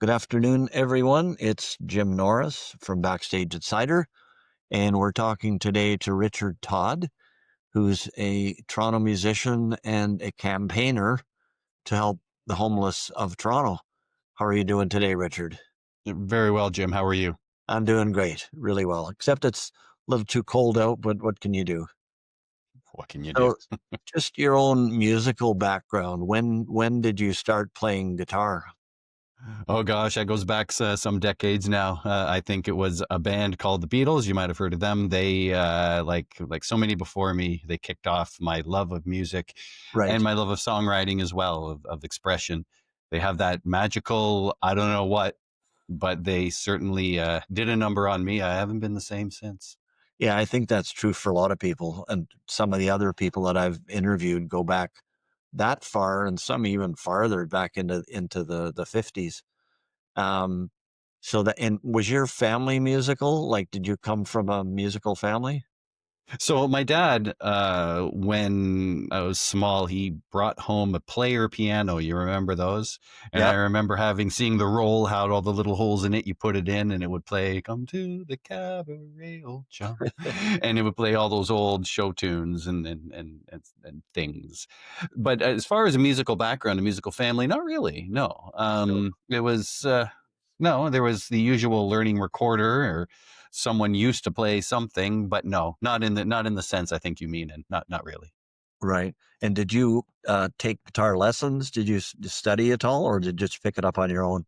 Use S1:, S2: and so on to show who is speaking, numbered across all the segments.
S1: Good afternoon, everyone. It's Jim Norris from Backstage Insider, and we're talking today to Richard Todd, who's a Toronto musician and a campaigner to help the homeless of Toronto. How are you doing today, Richard?
S2: Very well, Jim. How are you?
S1: I'm doing great, really well, except it's a little too cold out, but what can you do?
S2: What can you do?
S1: So, just your own musical background. When did you start playing guitar?
S2: Oh gosh, that goes back some decades now. I think it was a band called the Beatles. You might have heard of them. They like so many before me. They kicked off my love of music and
S1: Right.
S2: my love of songwriting as well, of expression. They have that magical, I don't know what, but they certainly did a number on me. I haven't been the same since.
S1: Yeah, I think that's true for a lot of people, and some of the other people that I've interviewed go back that far, and some even farther back into the 50s. Um, so that and was your family musical? Like, did you come from a musical family?
S2: So my dad, when I was small, he brought home a player piano. You remember those? And I
S1: Yep.
S2: remember seeing the roll, how all the little holes in it, you put it in and it would play, "Come to the cabaret, old chum." And it would play all those old show tunes and things. But as far as a musical background, a musical family, not really. No.
S1: No.
S2: It was, no, there was the usual learning recorder, or someone used to play something, but no, not in the sense I think you mean, and not really.
S1: Right. And did you take guitar lessons? Did you study at all, or did you just pick it up on your own?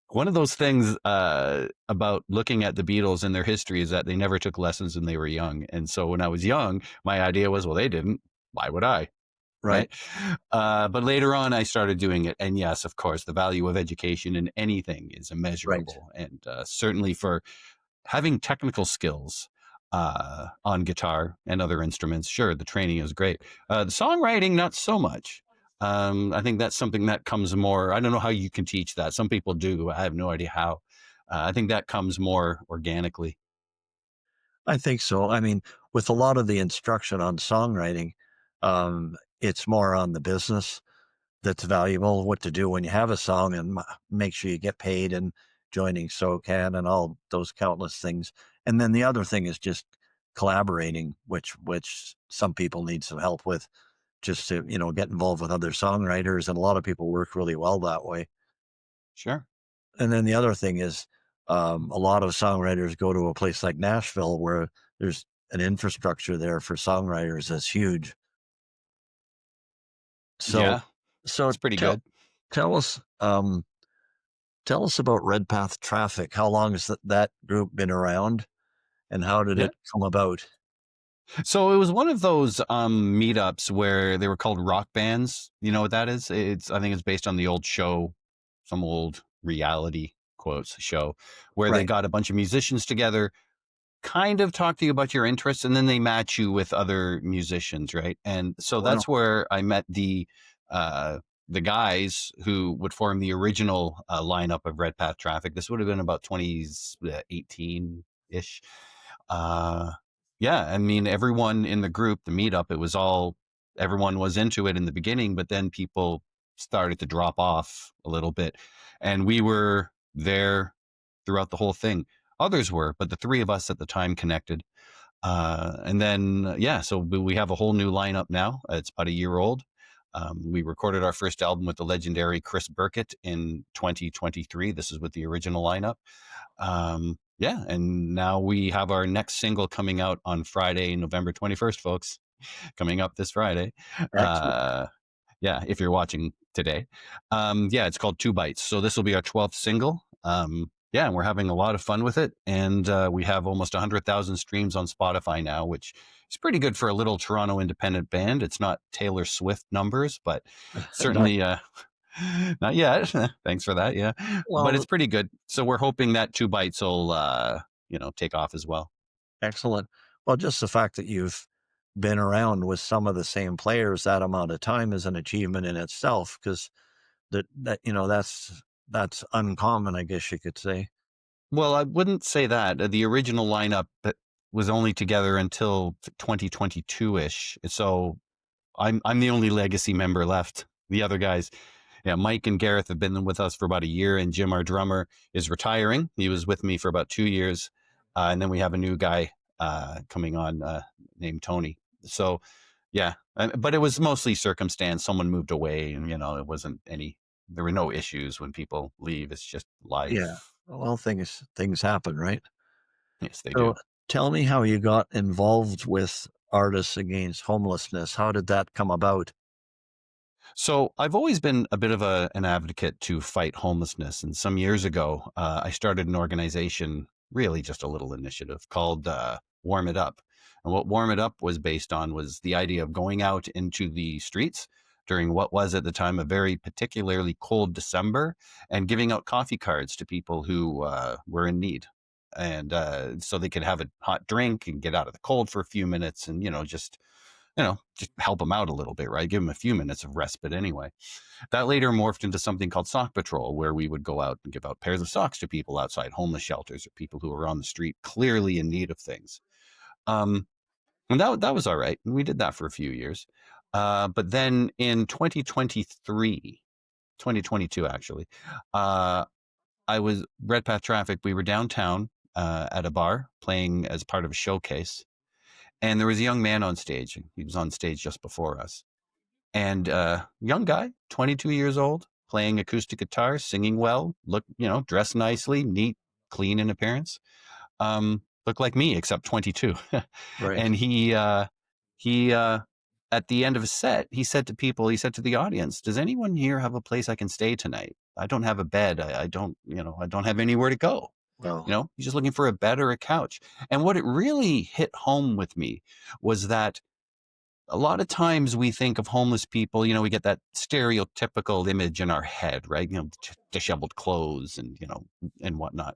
S2: One of those things about looking at the Beatles and their history is that they never took lessons when they were young, and so when I was young, my idea was, well, they didn't. Why would I?
S1: Right.
S2: Right. But later on, I started doing it, and yes, of course, the value of education in anything is
S1: Right.
S2: immeasurable, and certainly for having technical skills on guitar and other instruments, sure, the training is great. The songwriting, not so much. I think that's something that comes more. I don't know how you can teach that. Some people do. I have no idea how. I think that comes more organically.
S1: I think so. I mean, with a lot of the instruction on songwriting, it's more on the business that's valuable, what to do when you have a song and make sure you get paid and joining SOCAN and all those countless things. And then the other thing is just collaborating, which some people need some help with, just to, get involved with other songwriters. And a lot of people work really well that way.
S2: Sure.
S1: And then the other thing is, a lot of songwriters go to a place like Nashville where there's an infrastructure there for songwriters that's huge. So,
S2: Yeah,
S1: so
S2: it's pretty
S1: tell
S2: good.
S1: tell us tell us about Red Path Traffic. How long has that group been around, and how did
S2: Yeah.
S1: it come about?
S2: So it was one of those meetups where they were called rock bands. You know what that is? I think it's based on the old show, some old reality quotes show, where they
S1: Right.
S2: got a bunch of musicians together, kind of talk to you about your interests, and then they match you with other musicians, right? And so
S1: Wow.
S2: that's where I met the guys who would form the original lineup of Red Path Traffic. This would have been about 2018 ish. Uh, yeah, I mean, everyone in the group, the meetup, everyone was into it in the beginning, but then people started to drop off a little bit. And we were there throughout the whole thing. Others were, but the three of us at the time connected. And then, yeah, so we have a whole new lineup now. It's about a year old. We recorded our first album with the legendary Chris Burkett in 2023. This is with the original lineup. Yeah, and now we have our next single coming out on Friday, November 21st, folks. Coming up this Friday.
S1: Excellent.
S2: Uh, yeah, if you're watching today. Yeah, it's called Two Bites. So this will be our 12th single. Yeah, and we're having a lot of fun with it. And we have almost 100,000 streams on Spotify now, which is pretty good for a little Toronto independent band. It's not Taylor Swift numbers, but
S1: Not
S2: certainly not yet. Thanks for that. Yeah, but it's
S1: well.
S2: pretty good. So we're hoping that Two Bites will, take off as well.
S1: Excellent. Well, just the fact that you've been around with some of the same players that amount of time is an achievement in itself, because that's uncommon, I guess you could say.
S2: Well, I wouldn't say that. The original lineup was only together until 2022-ish. So I'm the only legacy member left. The other guys, Yeah, Mike and Gareth have been with us for about a year, and Jim, our drummer, is retiring. He was with me for about 2 years, and then we have a new guy coming on named Tony. So, yeah, but it was mostly circumstance. Someone moved away, and it wasn't any. There were no issues when people leave. It's just
S1: Yeah.
S2: life.
S1: Well, things happen, right?
S2: Yes, they
S1: So
S2: do.
S1: tell me how you got involved with Artists Against Homelessness. How did that come about?
S2: So I've always been a bit of an advocate to fight homelessness. And some years ago, I started an organization, really just a little initiative called Warm It Up. And what Warm It Up was based on was the idea of going out into the streets during what was at the time a very particularly cold December and giving out coffee cards to people who were in need. And so they could have a hot drink and get out of the cold for a few minutes and, just help them out a little bit, right? Give them a few minutes of respite anyway. That later morphed into something called Sock Patrol, where we would go out and give out pairs of socks to people outside homeless shelters or people who were on the street clearly in need of things. Um, and that was all right. And we did that for a few years. But then in 2023, 2022 actually, uh, I was Red Path Traffic. We were downtown at a bar playing as part of a showcase. And there was a young man on stage. He was on stage just before us. And young guy, 22 years old, playing acoustic guitar, singing well, dressed nicely, neat, clean in appearance. Looked like me, except 22.
S1: Right.
S2: And he at the end of his set, he said to people, he said to the audience, "Does anyone here have a place I can stay tonight? I don't have a bed. I don't, I don't have anywhere to go."
S1: Well,
S2: He's just looking for a bed or a couch. And what it really hit home with me was that a lot of times we think of homeless people, we get that stereotypical image in our head, right? Disheveled clothes and, and whatnot.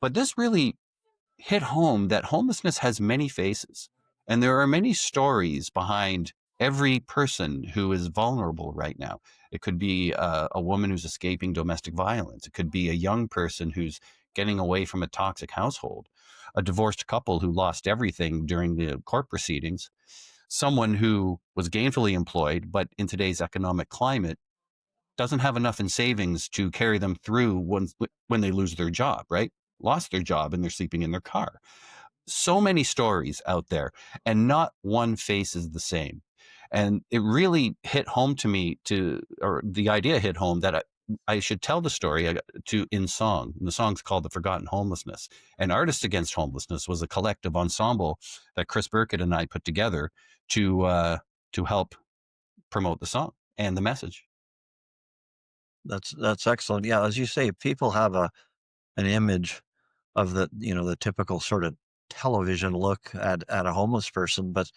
S2: But this really hit home that homelessness has many faces. And there are many stories behind every person who is vulnerable right now. It could be a woman who's escaping domestic violence. It could be a young person who's getting away from a toxic household, a divorced couple who lost everything during the court proceedings, someone who was gainfully employed, but in today's economic climate doesn't have enough in savings to carry them through when they lose their job, right? Lost their job and they're sleeping in their car. So many stories out there, and not one face is the same. And it really hit home to me or the idea hit home that I should tell the story in song. And the song's called "The Forgotten Homelessness." And Artists Against Homelessness was a collective ensemble that Chris Burkett and I put together to help promote the song and the message.
S1: that's excellent. Yeah, as you say, people have an image of the typical sort of television look at a homeless person, but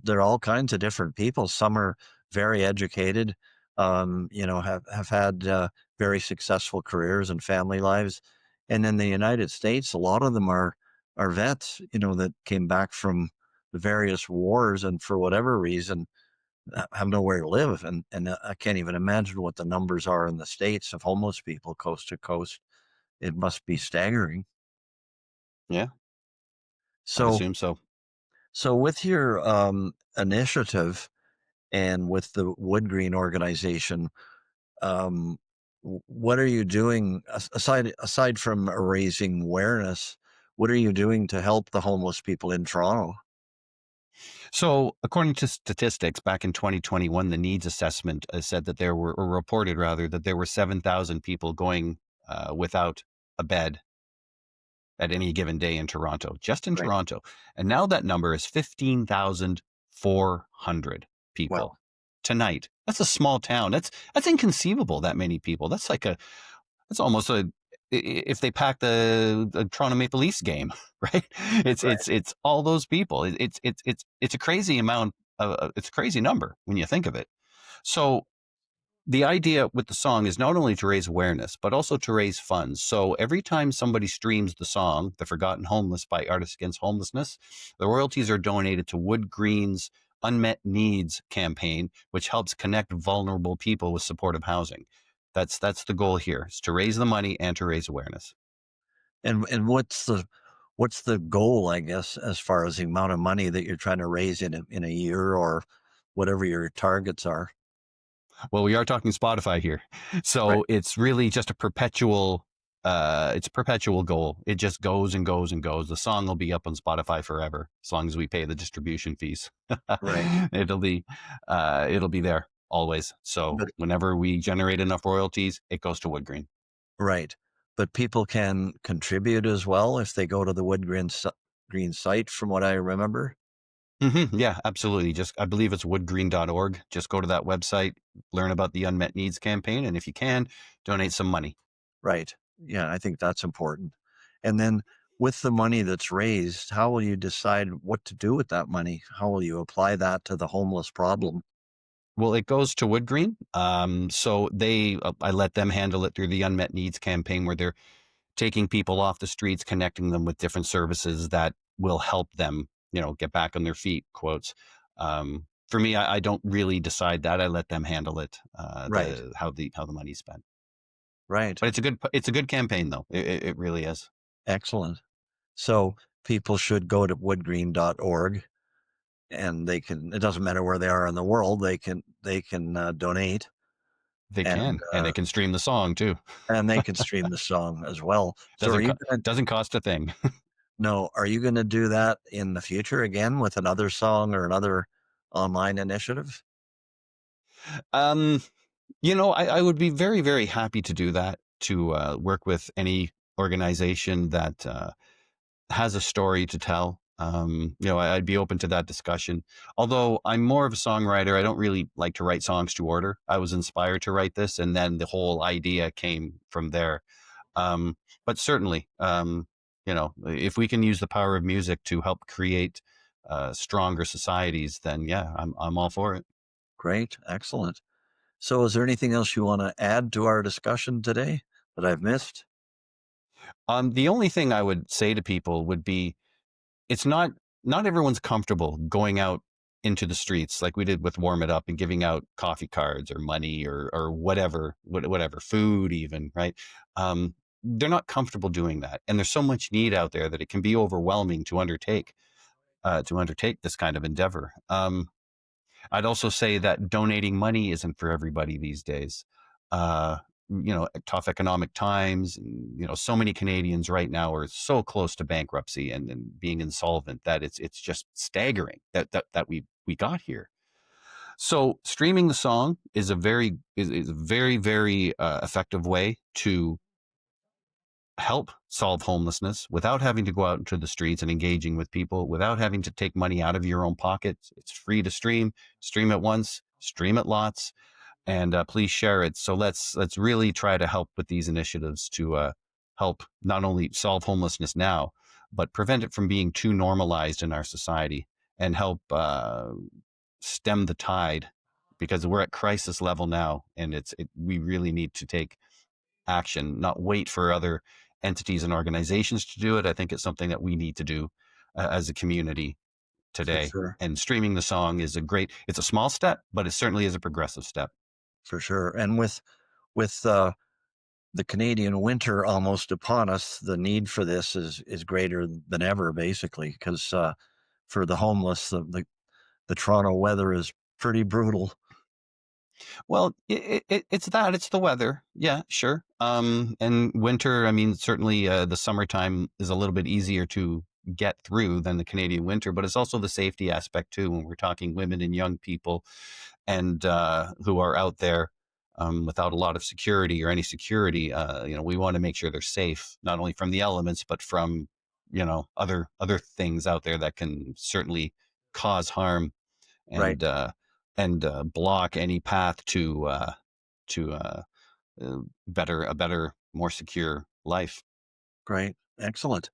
S1: they're all kinds of different people. Some are very educated, have had very successful careers and family lives. And in the United States, a lot of them are vets, that came back from the various wars and for whatever reason have nowhere to live. And I can't even imagine what the numbers are in the States of homeless people coast to coast. It must be staggering.
S2: Yeah, I'd
S1: So
S2: assume so.
S1: so with your initiative and with the Wood Green organization, um, what are you doing aside from raising awareness? What are you doing to help the homeless people in Toronto?
S2: So, according to statistics, back in 2021, the needs assessment said that there were, or reported rather, that there were 7,000 people going without a bed at any given day in Toronto, just in
S1: Right.
S2: Toronto. And now that number is 15,400
S1: Well,
S2: people tonight. That's a small town. That's inconceivable, that many people. That's almost if they pack the Toronto Maple Leafs game, right? It's
S1: right.
S2: it's it's all those people. It's a crazy amount. It's a crazy number when you think of it. So the idea with the song is not only to raise awareness, but also to raise funds. So every time somebody streams the song, The Forgotten Homeless by Artists Against Homelessness, the royalties are donated to Wood Green's Unmet Needs campaign, which helps connect vulnerable people with supportive housing. That's the goal here, is to raise the money and to raise awareness.
S1: And what's the goal, I guess, as far as the amount of money that you're trying to raise in a year or whatever your targets are?
S2: Well, we are talking Spotify here.
S1: Right.
S2: So it's really just a perpetual it's a perpetual goal. It just goes and goes and goes. The song will be up on Spotify forever as long as we pay the distribution fees.
S1: Right.
S2: it'll be it'll be there always. So
S1: But
S2: whenever we generate enough royalties, it goes to Wood Green.
S1: right. But people can contribute as well if they go to the Wood Green site, from what I remember.
S2: Yeah, absolutely. Just I believe it's woodgreen.org. Just go to that website, learn about the unmet needs campaign, and if you can, donate some money.
S1: Right. Yeah, I think that's important. And then with the money that's raised, how will you decide what to do with that money? How will you apply that to the homeless problem?
S2: Well, it goes to Wood Green. So I let them handle it through the unmet needs campaign, where they're taking people off the streets, connecting them with different services that will help them, get back on their feet. Quotes. For me, I don't really decide that. I let them handle it.
S1: Right.
S2: How the money's spent.
S1: Right.
S2: But it's a good campaign though. It really is.
S1: Excellent. So people should go to woodgreen.org, and they can, it doesn't matter where they are in the world, they can donate,
S2: They
S1: and
S2: can, and they can stream the song too.
S1: they can stream the song as well. So
S2: Doesn't doesn't cost a thing.
S1: are you going to do that in the future again with another song or another online initiative?
S2: um, I would be very, very happy to do that, to work with any organization that has a story to tell. I'd be open to that discussion. Although I'm more of a songwriter, I don't really like to write songs to order. I was inspired to write this, and then the whole idea came from there. Um, but certainly, if we can use the power of music to help create stronger societies, then yeah, I'm all for it.
S1: Great. Excellent. So is there anything else you want to add to our discussion today that I've missed?
S2: The only thing I would say to people would be, it's not everyone's comfortable going out into the streets like we did with Warm It Up and giving out coffee cards or money or whatever food even, right? They're not comfortable doing that, and there's so much need out there that it can be overwhelming to undertake this kind of endeavor. I'd also say that donating money isn't for everybody these days. Tough economic times, and, so many Canadians right now are so close to bankruptcy and being insolvent that it's just staggering that we got here. So streaming the song is a very, very effective way to help solve homelessness without having to go out into the streets and engaging with people, without having to take money out of your own pockets. It's free to stream it once, stream it lots, and please share it. So let's really try to help with these initiatives to help not only solve homelessness now, but prevent it from being too normalized in our society, and help stem the tide, because we're at crisis level now, and we really need to take action, not wait for other entities and organizations to do it. I think it's something that we need to do as a community
S1: For
S2: today.
S1: sure.
S2: And streaming the song it's a small step, but it certainly is a progressive step.
S1: For sure. And with the Canadian winter almost upon us, the need for this is greater than ever, basically, because for the homeless, the Toronto weather is pretty brutal.
S2: Well, it's the weather. Yeah, sure. And winter, I mean, certainly the summertime is a little bit easier to get through than the Canadian winter, but it's also the safety aspect too, when we're talking women and young people, and who are out there without a lot of security or any security. We want to make sure they're safe, not only from the elements, but from other things out there that can certainly cause harm,
S1: Right.
S2: and block any path to a better, more secure life.
S1: Great. Excellent.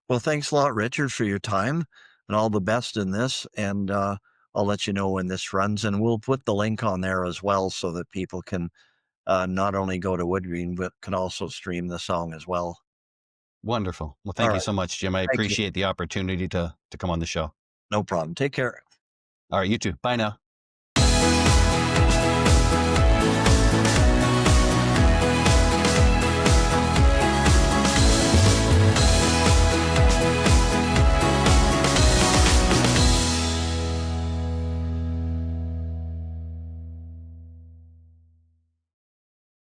S1: Well, thanks a lot, Richard, for your time, and all the best in this. And I'll let you know when this runs, and we'll put the link on there as well so that people can not only go to Woodgreen, but can also stream the song as well.
S2: Wonderful. Well,
S1: All
S2: thank you
S1: right.
S2: so much, Jim. I
S1: Thank you.
S2: appreciate the opportunity to come on the show.
S1: No problem. Take care.
S2: All right, you too. Bye now.